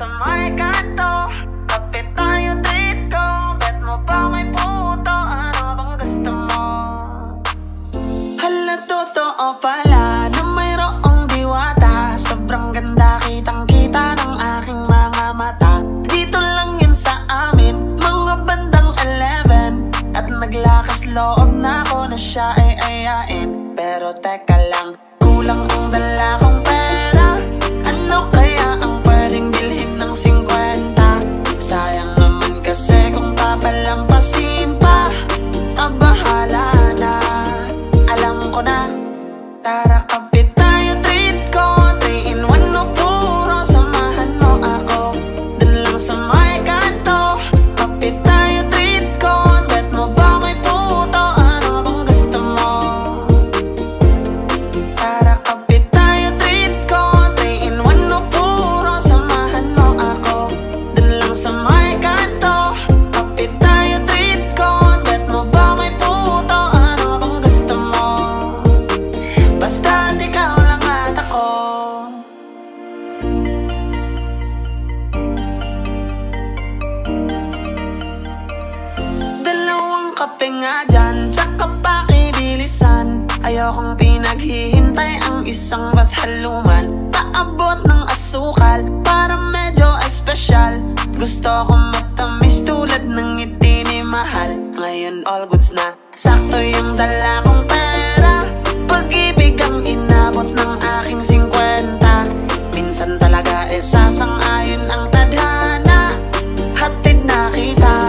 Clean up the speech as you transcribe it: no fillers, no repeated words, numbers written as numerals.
sa may kanto, kapit tayo treat ko. Bet mo ba may puto? Ano bang gusto mo? Hala, totoo pala na mayroong diwata. Sobrang ganda, kitang kita ng aking mga mata. Dito lang yun sa amin, mga bandang 11. At naglakas loob na ako na siya ay ayain. Pero teka lang, kulang ang dala kong pera. Ano kaya ang pwedeng bilhin ng 50? Sayang naman kasi kung papalampasin pa. Bahala na, alam ko na. Tara, kapit tayo, treat ko. 3 in 1 no, puro samahan mo ako. Dun lang sa may kanto, kapit tayo, treat ko. Bet mo ba may puto? Ano bang gusto mo? Tara, kapit tayo, treat ko. 3 in 1 no, puro samahan mo ako. Dun lang sa may kanto, kapit tayo, treat ko. Bet mo ba may puto? Ano bang gusto mo? Basta ikaw lang at ako. Dalawang kape nga dyan, tsaka pakibilisan. Ayokong pinaghihintay ang isang bath haluman. Paabot ng asukal para medyo espesyal. Gusto ko matamis tulad ng ngiti ni Mahal. Ngayon all goods na, sakto yung dala kong pera. Pag-ibig ang inabot ng aking 50. Minsan talaga sasang-ayon ang tadhana. Hatid na kita